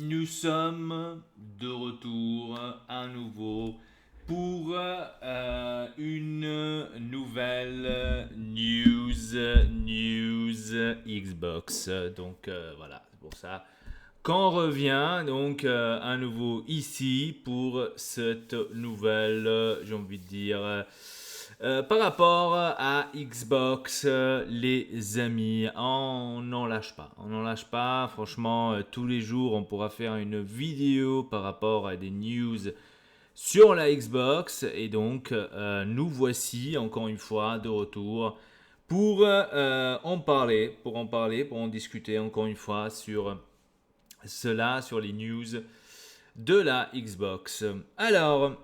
Nous sommes de retour à nouveau pour une nouvelle news Xbox. Donc voilà, c'est pour ça qu'on revient donc à nouveau ici pour cette nouvelle, j'ai envie de dire, par rapport à Xbox, les amis, on n'en lâche pas. On n'en lâche pas. Franchement, tous les jours, on pourra faire une vidéo par rapport à des news sur la Xbox. Et donc, nous voici encore une fois de retour pour pour en discuter encore une fois sur cela, sur les news de la Xbox. Alors,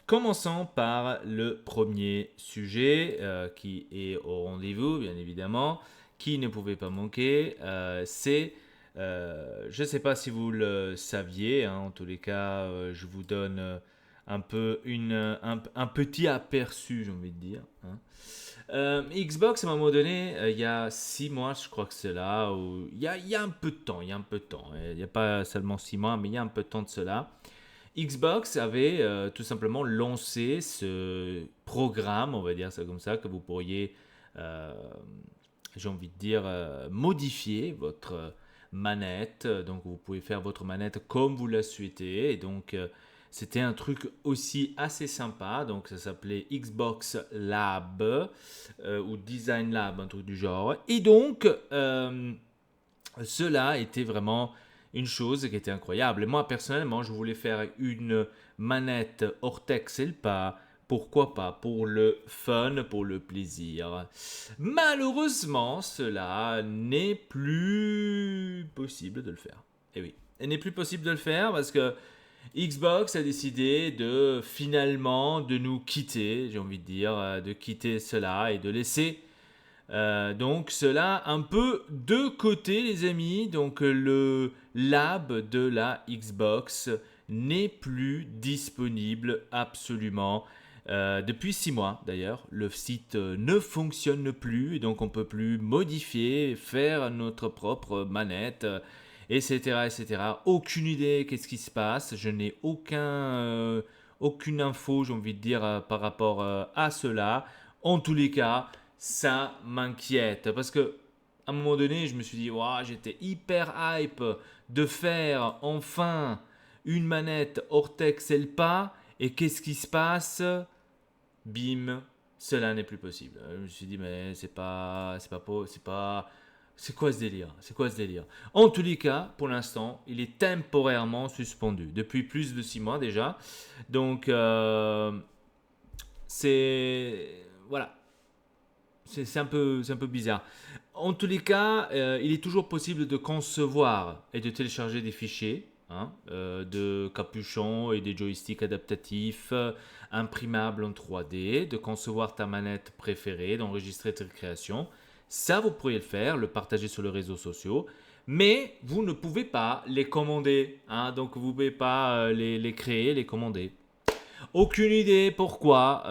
commençons par le premier sujet qui est au rendez-vous, bien évidemment, qui ne pouvait pas manquer. Je ne sais pas si vous le saviez, hein, en tous les cas, je vous donne un peu un petit aperçu, j'ai envie de dire. Hein. Xbox, à un moment donné, il y a 6 mois, je crois que c'est là, où il y a un peu de temps, il y a un peu de temps. Il n'y a pas seulement 6 mois, mais il y a un peu de temps de cela. Xbox avait tout simplement lancé ce programme, on va dire ça comme ça, que vous pourriez, euh, j'ai envie de dire, modifier votre manette. Donc vous pouvez faire votre manette comme vous la souhaitez. Et donc c'était un truc aussi assez sympa. Donc ça s'appelait Xbox Lab ou Design Lab, un truc du genre. Et donc cela était vraiment une chose qui était incroyable. Et moi, personnellement, je voulais faire une manette Ortex Elpa. Pourquoi pas? Pour le fun, pour le plaisir. Malheureusement, cela n'est plus possible de le faire. Et oui, il n'est plus possible de le faire parce que Xbox a décidé de finalement de nous quitter, j'ai envie de dire, de quitter cela et de laisser donc cela un peu de côté les amis, donc le lab de la Xbox n'est plus disponible absolument. Depuis 6 mois d'ailleurs, le site ne fonctionne plus et donc on ne peut plus modifier, faire notre propre manette, etc., etc. Aucune idée qu'est-ce qui se passe, je n'ai aucune info, j'ai envie de dire, par rapport à cela. En tous les cas, ça m'inquiète parce que à un moment donné, je me suis dit, wow, j'étais hyper hype de faire enfin une manette Ortex Elpa et qu'est-ce qui se passe? Bim, cela n'est plus possible. Je me suis dit, mais c'est quoi ce délire? C'est quoi ce délire? En tous les cas, pour l'instant, il est temporairement suspendu depuis plus de 6 mois déjà. Donc, voilà, c'est un peu bizarre. En tous les cas, il est toujours possible de concevoir et de télécharger des fichiers, hein, de capuchons et des joysticks adaptatifs imprimables en 3D, de concevoir ta manette préférée, d'enregistrer tes créations. Ça, vous pourriez le faire, le partager sur les réseaux sociaux. Mais vous ne pouvez pas les commander. Hein, donc vous ne pouvez pas les créer, les commander. Aucune idée pourquoi.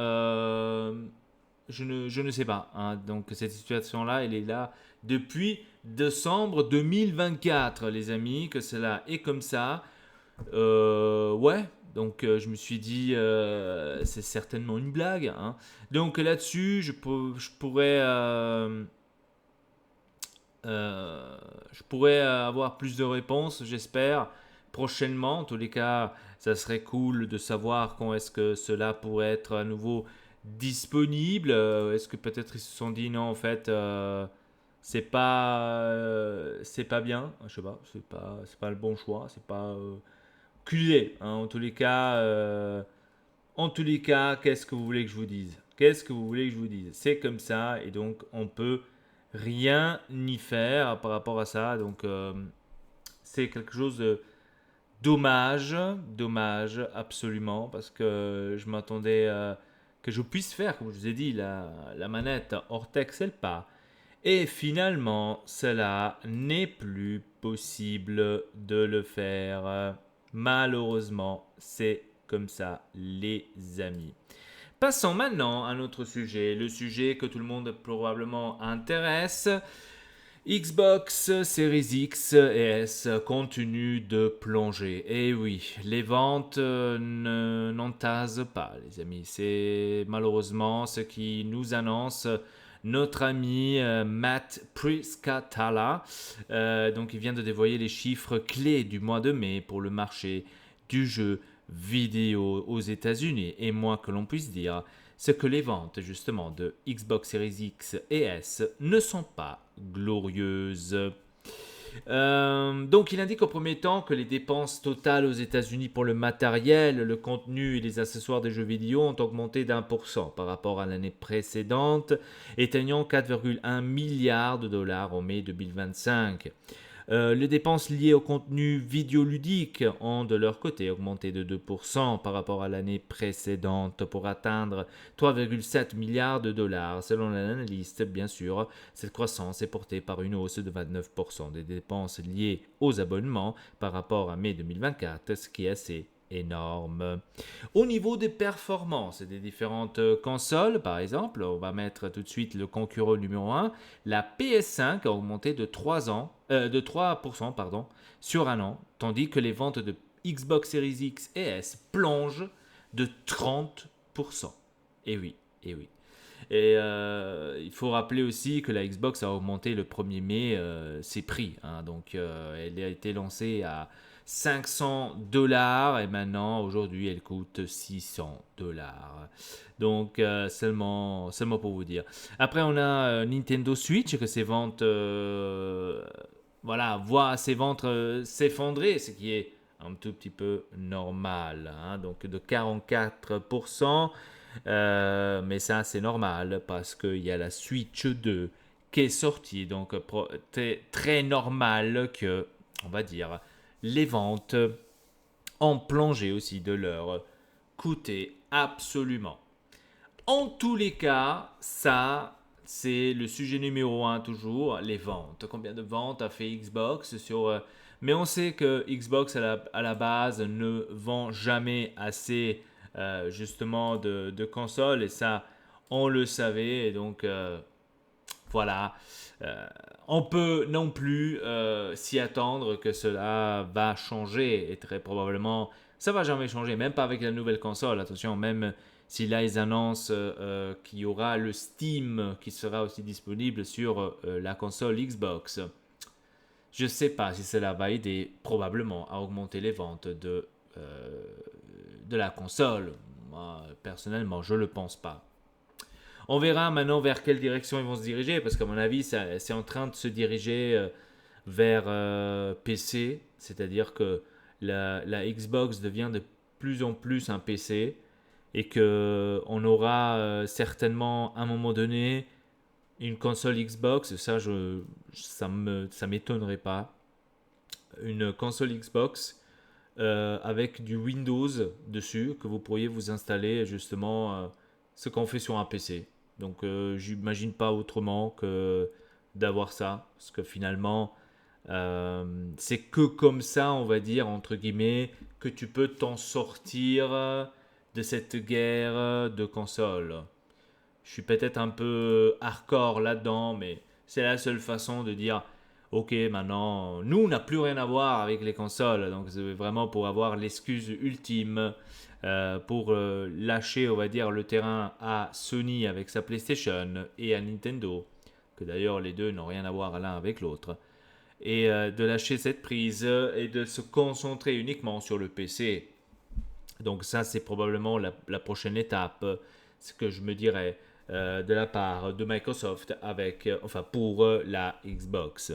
Je ne sais pas. Hein. Donc cette situation-là, elle est là depuis décembre 2024, les amis, que cela est comme ça. Ouais, donc je me suis dit, c'est certainement une blague. Hein. Donc là-dessus, je pourrais avoir plus de réponses, j'espère, prochainement. En tous les cas, ça serait cool de savoir quand est-ce que cela pourrait être à nouveau disponible. Est-ce que peut-être ils se sont dit non, en fait, c'est pas bien. Je sais pas, c'est pas le bon choix. C'est pas culé. Hein. En tous les cas, qu'est-ce que vous voulez que je vous dise? Qu'est-ce que vous voulez que je vous dise? C'est comme ça et donc on peut rien y faire par rapport à ça. Donc c'est quelque chose de dommage, dommage absolument parce que je m'attendais que je puisse faire, comme je vous ai dit, la manette Ortex elle pas. Et finalement, cela n'est plus possible de le faire. Malheureusement, c'est comme ça, les amis. Passons maintenant à un autre sujet, le sujet que tout le monde probablement intéresse. Xbox Series X et S continuent de plonger. Et oui, les ventes n'entasent pas, les amis. C'est malheureusement ce qui nous annonce notre ami Matt Priscatala. Donc, il vient de dévoiler les chiffres clés du mois de mai pour le marché du jeu vidéo aux États-Unis. Et moins que l'on puisse dire, c'est que les ventes justement de Xbox Series X et S ne sont pas glorieuses. Donc il indique au premier temps que les dépenses totales aux États-Unis pour le matériel, le contenu et les accessoires des jeux vidéo ont augmenté d'1% par rapport à l'année précédente, atteignant 4,1 milliards de dollars en mai 2025. Les dépenses liées au contenu vidéoludique ont de leur côté augmenté de 2% par rapport à l'année précédente pour atteindre 3,7 milliards de dollars. Selon l'analyste, bien sûr, cette croissance est portée par une hausse de 29% des dépenses liées aux abonnements par rapport à mai 2024, ce qui est assez énorme. Au niveau des performances des différentes consoles, par exemple, on va mettre tout de suite le concurrent numéro 1, la PS5 a augmenté de 3% sur un an, tandis que les ventes de Xbox Series X et S plongent de 30%. Et oui, et oui. Et il faut rappeler aussi que la Xbox a augmenté le 1er mai ses prix. Donc elle a été lancée à 500 $ et maintenant, aujourd'hui, elle coûte 600 $. Donc seulement pour vous dire. Après, on a Nintendo Switch que ses ventes, voit ses ventes s'effondrer, ce qui est un tout petit peu normal. Donc de 44%. Mais ça, c'est normal parce qu'il y a la Switch 2 qui est sortie. Donc, très normal que, on va dire, les ventes ont plongé aussi de leur côté absolument. En tous les cas, ça, c'est le sujet numéro 1 toujours, les ventes. Combien de ventes a fait Xbox sur... mais on sait que Xbox à la base ne vend jamais assez justement de consoles et ça, on le savait. Et donc, voilà. On peut non plus s'y attendre que cela va changer et très probablement ça va jamais changer, même pas avec la nouvelle console. Attention, même si là ils annoncent qu'il y aura le Steam qui sera aussi disponible sur la console Xbox. Je ne sais pas si cela va aider probablement à augmenter les ventes de la console. Moi, personnellement, je ne le pense pas. On verra maintenant vers quelle direction ils vont se diriger, parce qu'à mon avis, c'est en train de se diriger vers PC, c'est-à-dire que la Xbox devient de plus en plus un PC, et qu'on aura certainement à un moment donné une console Xbox, ça m'étonnerait pas, une console Xbox avec du Windows dessus, que vous pourriez vous installer justement ce qu'on fait sur un PC. Donc j'imagine pas autrement que d'avoir ça, parce que finalement c'est que comme ça, on va dire, entre guillemets, que tu peux t'en sortir de cette guerre de consoles. Je suis peut-être un peu hardcore là-dedans, mais c'est la seule façon de dire ok, maintenant, nous, on n'a plus rien à voir avec les consoles. Donc, c'est vraiment pour avoir l'excuse ultime pour lâcher, on va dire, le terrain à Sony avec sa PlayStation et à Nintendo, que d'ailleurs, les deux n'ont rien à voir l'un avec l'autre. Et de lâcher cette prise et de se concentrer uniquement sur le PC. Donc, ça, c'est probablement la prochaine étape, ce que je me dirais de la part de Microsoft pour la Xbox.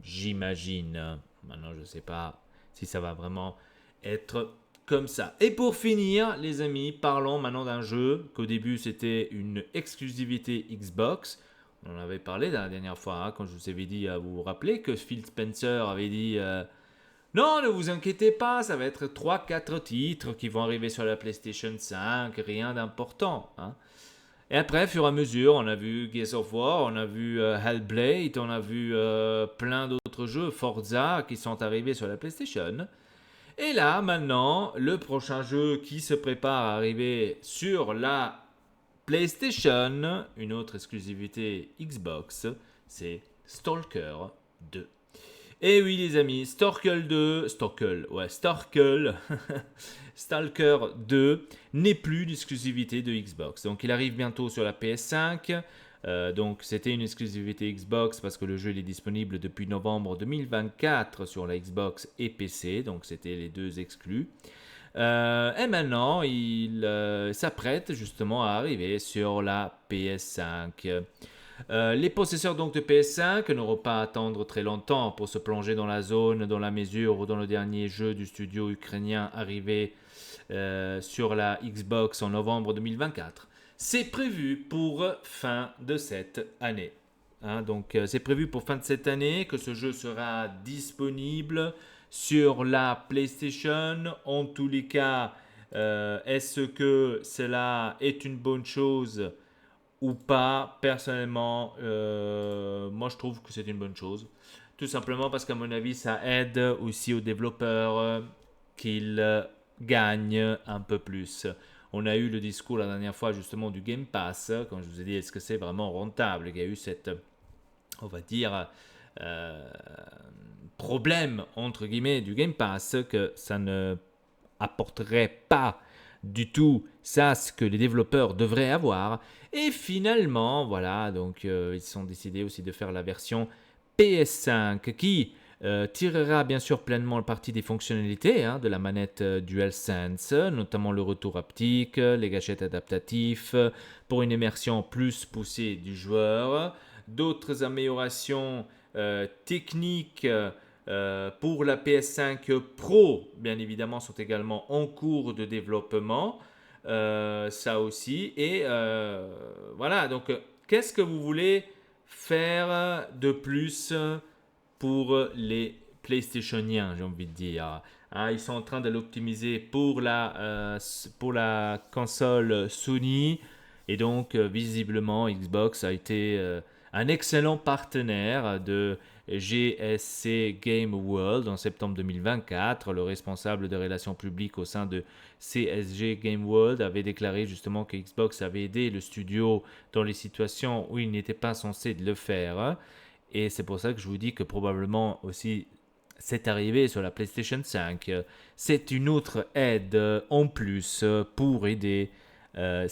J'imagine. Maintenant, je ne sais pas si ça va vraiment être comme ça. Et pour finir, les amis, parlons maintenant d'un jeu qu'au début, c'était une exclusivité Xbox. On en avait parlé la dernière fois, quand je vous avais dit, vous vous rappelez que Phil Spencer avait dit non, ne vous inquiétez pas, ça va être 3-4 titres qui vont arriver sur la PlayStation 5, rien d'important. Et après, au fur et à mesure, on a vu Gears of War, on a vu Hellblade, on a vu plein d'autres jeux, Forza, qui sont arrivés sur la PlayStation. Et là, maintenant, le prochain jeu qui se prépare à arriver sur la PlayStation, une autre exclusivité Xbox, c'est Stalker 2. Et oui les amis, Stalker 2 n'est plus l'exclusivité de Xbox. Donc il arrive bientôt sur la PS5. Donc c'était une exclusivité Xbox parce que le jeu il est disponible depuis novembre 2024 sur la Xbox et PC. Donc c'était les deux exclus. Et maintenant il s'apprête justement à arriver sur la PS5. Les possesseurs donc de PS5 n'auront pas à attendre très longtemps pour se plonger dans la zone dans la mesure où dans le dernier jeu du studio ukrainien arrivé sur la Xbox en novembre 2024, c'est prévu pour fin de cette année. Donc c'est prévu pour fin de cette année que ce jeu sera disponible sur la PlayStation. En tous les cas, est-ce que cela est une bonne chose ou pas? Personnellement, moi je trouve que c'est une bonne chose. Tout simplement parce qu'à mon avis, ça aide aussi aux développeurs qu'ils gagnent un peu plus. On a eu le discours la dernière fois justement du Game Pass, quand je vous ai dit est-ce que c'est vraiment rentable. Il y a eu cette, on va dire, euh, problème entre guillemets du Game Pass, que ça ne apporterait pas du tout ça ce que les développeurs devraient avoir. Et finalement, voilà, donc ils ont décidé aussi de faire la version PS5 qui tirera bien sûr pleinement le parti des fonctionnalités de la manette DualSense, notamment le retour haptique, les gâchettes adaptatifs pour une immersion plus poussée du joueur, d'autres améliorations techniques pour la PS5 Pro, bien évidemment, sont également en cours de développement. Ça aussi. Et voilà, donc qu'est-ce que vous voulez faire de plus pour les PlayStationiens, j'ai envie de dire. Ils sont en train de l'optimiser pour la console Sony. Et donc, visiblement, Xbox a été un excellent partenaire de GSC Game World en septembre 2024. Le responsable des relations publiques au sein de CSG Game World avait déclaré justement que Xbox avait aidé le studio dans les situations où il n'était pas censé le faire. Et c'est pour ça que je vous dis que probablement aussi c'est arrivé sur la PlayStation 5. C'est une autre aide en plus pour aider j'ai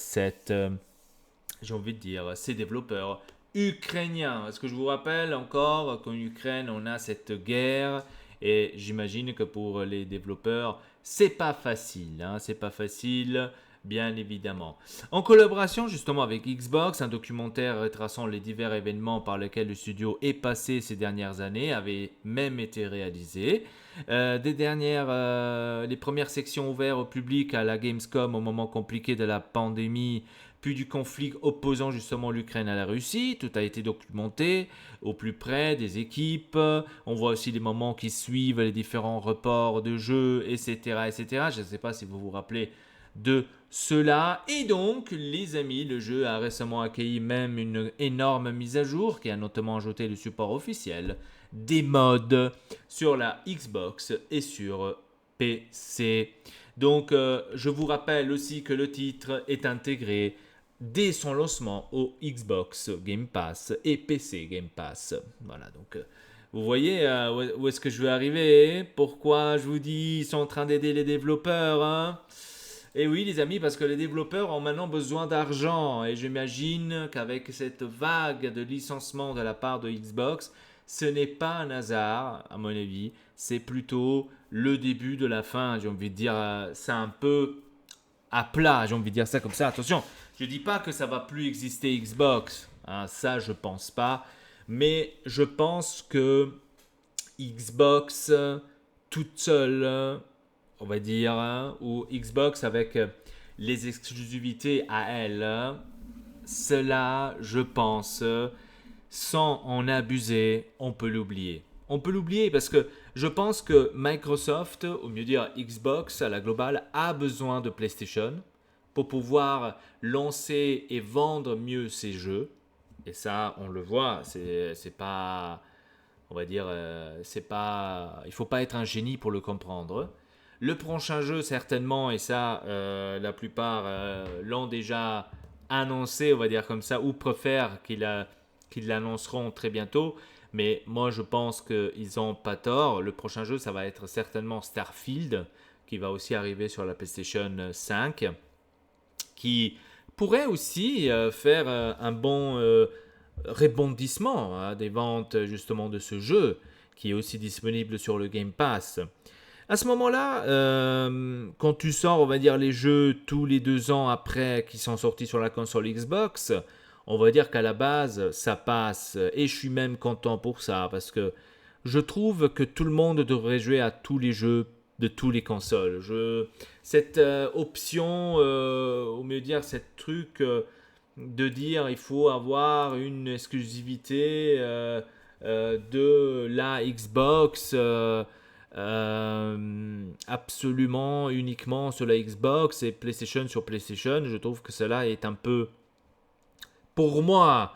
envie de dire, ces développeurs ukrainiens. Parce que je vous rappelle encore qu'en Ukraine, on a cette guerre et j'imagine que pour les développeurs, c'est pas facile. C'est pas facile, bien évidemment. En collaboration justement avec Xbox, un documentaire retraçant les divers événements par lesquels le studio est passé ces dernières années avait même été réalisé. Les premières sections ouvertes au public à la Gamescom au moment compliqué de la pandémie, puis du conflit opposant justement l'Ukraine à la Russie. Tout a été documenté au plus près des équipes. On voit aussi les moments qui suivent les différents reports de jeux, etc. etc. Je ne sais pas si vous vous rappelez de cela. Et donc, les amis, le jeu a récemment accueilli même une énorme mise à jour qui a notamment ajouté le support officiel des mods sur la Xbox et sur PC. Donc, je vous rappelle aussi que le titre est intégré dès son lancement au Xbox Game Pass et PC Game Pass. Voilà, donc vous voyez où est-ce que je veux arriver? Pourquoi je vous dis ils sont en train d'aider les développeurs. Et oui les amis, parce que les développeurs ont maintenant besoin d'argent et j'imagine qu'avec cette vague de licenciement de la part de Xbox, ce n'est pas un hasard à mon avis, c'est plutôt le début de la fin, j'ai envie de dire ça un peu à plat, j'ai envie de dire ça comme ça. Attention, je ne dis pas que ça va plus exister Xbox, ça je pense pas, mais je pense que Xbox toute seule, on va dire, ou Xbox avec les exclusivités à elle, cela, je pense, sans en abuser, on peut l'oublier. On peut l'oublier parce que je pense que Microsoft, ou mieux dire Xbox à la globale, a besoin de PlayStation pour pouvoir lancer et vendre mieux ses jeux. Et ça, on le voit, c'est pas, on va dire, c'est pas, il faut pas être un génie pour le comprendre. Le prochain jeu, certainement, et ça, la plupart l'ont déjà annoncé, on va dire comme ça, ou préfèrent qu'ils l'annonceront très bientôt. Mais moi, je pense qu'ils n'ont pas tort. Le prochain jeu, ça va être certainement Starfield, qui va aussi arriver sur la PlayStation 5, qui pourrait aussi faire un bon rebondissement des ventes justement de ce jeu, qui est aussi disponible sur le Game Pass. À ce moment-là, quand tu sors, on va dire, les jeux tous les 2 ans après qu'ils sont sortis sur la console Xbox, on va dire qu'à la base, ça passe. Et je suis même content pour ça, parce que je trouve que tout le monde devrait jouer à tous les jeux de tous les consoles. Cette option, au mieux dire, cette truc de dire il faut avoir une exclusivité de la Xbox. Absolument uniquement sur la Xbox et PlayStation sur PlayStation, je trouve que cela est un peu, pour moi,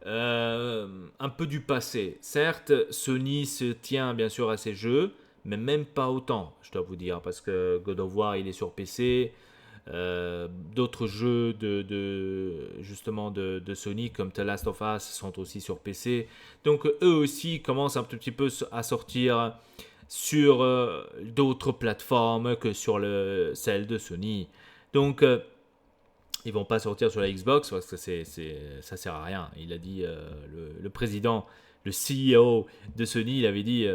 un peu du passé. Certes, Sony se tient bien sûr à ses jeux, mais même pas autant, je dois vous dire, parce que God of War, il est sur PC. D'autres jeux justement de Sony comme The Last of Us sont aussi sur PC. Donc eux aussi commencent un petit peu à sortir sur d'autres plateformes que sur celle de Sony. Donc ils vont pas sortir sur la Xbox parce que ça sert à rien. Il a dit le président, le CEO de Sony, il avait dit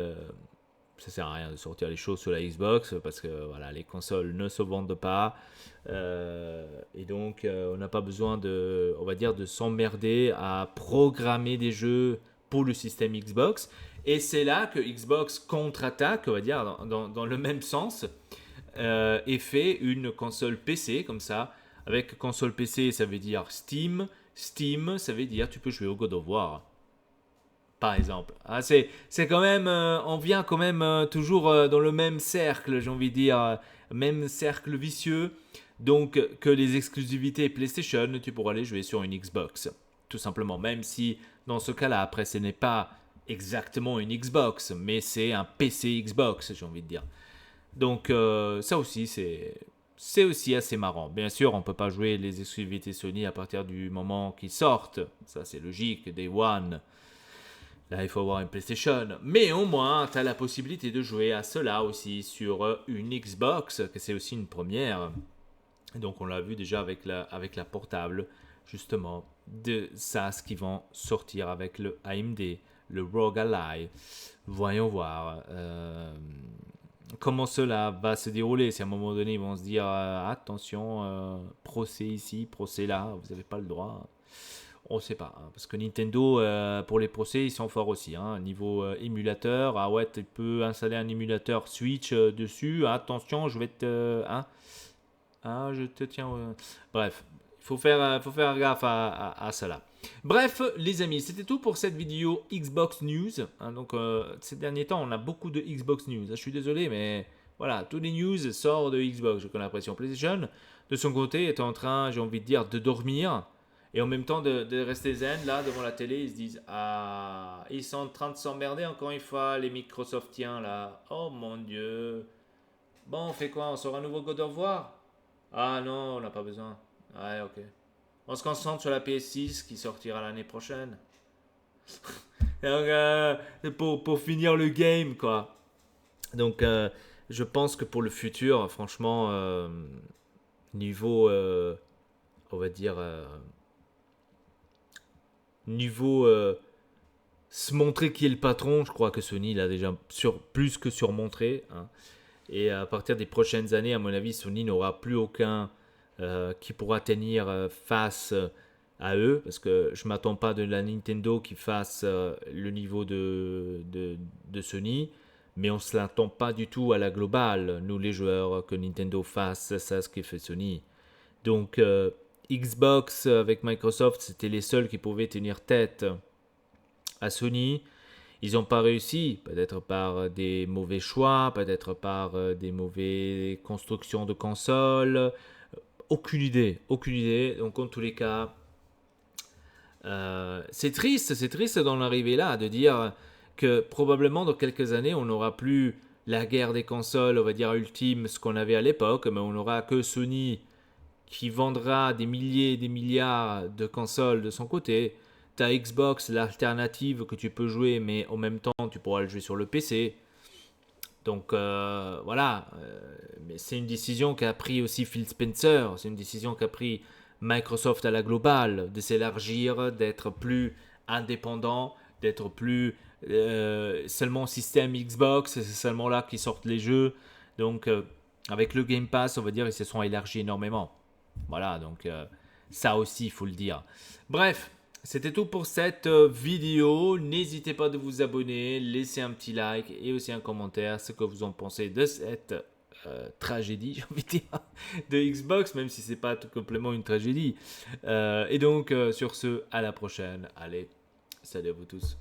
ça sert à rien de sortir les choses sur la Xbox parce que voilà, les consoles ne se vendent pas et donc on n'a pas besoin on va dire, de s'emmerder à programmer des jeux pour le système Xbox. Et c'est là que Xbox contre-attaque, on va dire, dans le même sens, et fait une console PC comme ça. Avec console PC, ça veut dire Steam. Steam, ça veut dire tu peux jouer au God of War, par exemple. Ah, c'est quand même, on vient quand même toujours dans le même cercle, j'ai envie de dire, même cercle vicieux. Donc que les exclusivités PlayStation, tu pourras les jouer sur une Xbox, tout simplement. Même si dans ce cas-là, après, ce n'est pas exactement une Xbox, mais c'est un PC Xbox, j'ai envie de dire. Donc ça aussi, c'est aussi assez marrant. Bien sûr, on ne peut pas jouer les exclusivités Sony à partir du moment qu'ils sortent. Ça, c'est logique, Day One. Là, il faut avoir une PlayStation. Mais au moins, tu as la possibilité de jouer à cela aussi sur une Xbox, que c'est aussi une première. Donc, on l'a vu déjà avec la portable, justement, de SAS qui vont sortir avec le AMD, le ROG Ally. Voyons voir comment cela va se dérouler. Si à un moment donné, ils vont se dire attention, procès ici, procès là, vous n'avez pas le droit. On ne sait pas, hein, parce que Nintendo, pour les procès, ils sont forts aussi. Hein. Niveau émulateur, ah ouais, tu peux installer un émulateur Switch dessus. Attention, je vais te... je te tiens... Bref, faut faire gaffe à cela. Bref, les amis, c'était tout pour cette vidéo Xbox News. Hein. Donc, ces derniers temps, on a beaucoup de Xbox News. Je suis désolé, mais voilà, tous les news sortent de Xbox. J'ai l'impression PlayStation, de son côté, est en train, j'ai envie de dire, de dormir. Et en même temps de rester zen là devant la télé, ils se disent ah, ils sont en train de s'emmerder encore une fois, les Microsoftiens là. Oh mon dieu. Bon, on fait quoi? On sort un nouveau God of War? Ah non, on n'a pas besoin. Ouais, ok. On se concentre sur la PS6 qui sortira l'année prochaine. Donc, pour finir le game, quoi. Donc, je pense que pour le futur, franchement, niveau, on va dire, niveau se montrer qui est le patron, je crois que Sony l'a déjà plus que surmontré. Hein. Et à partir des prochaines années, à mon avis, Sony n'aura plus aucun qui pourra tenir face à eux. Parce que je ne m'attends pas de la Nintendo qui fasse le niveau de Sony. Mais on ne se l'attend pas du tout à la globale, nous les joueurs, que Nintendo fasse ça, ce que fait Sony. Donc Xbox avec Microsoft, c'était les seuls qui pouvaient tenir tête à Sony. Ils n'ont pas réussi, peut-être par des mauvais choix, peut-être par des mauvaises constructions de consoles. Aucune idée, aucune idée. Donc en tous les cas, c'est triste d'en arriver là, de dire que probablement dans quelques années, on n'aura plus la guerre des consoles, on va dire ultime, ce qu'on avait à l'époque, mais on n'aura que Sony qui vendra des milliers et des milliards de consoles de son côté, tu as Xbox, l'alternative que tu peux jouer, mais en même temps, tu pourras le jouer sur le PC. Donc voilà, mais c'est une décision qu'a pris aussi Phil Spencer, c'est une décision qu'a pris Microsoft à la globale, de s'élargir, d'être plus indépendant, d'être plus seulement système Xbox, c'est seulement là qu'ils sortent les jeux. Donc avec le Game Pass, on va dire, ils se sont élargis énormément. Voilà, donc ça aussi, il faut le dire. Bref, c'était tout pour cette vidéo. N'hésitez pas de vous abonner, laisser un petit like et aussi un commentaire ce que vous en pensez de cette tragédie, j'ai envie de dire, de Xbox, même si c'est pas tout complètement une tragédie. Et donc, sur ce, à la prochaine. Allez, salut à vous tous.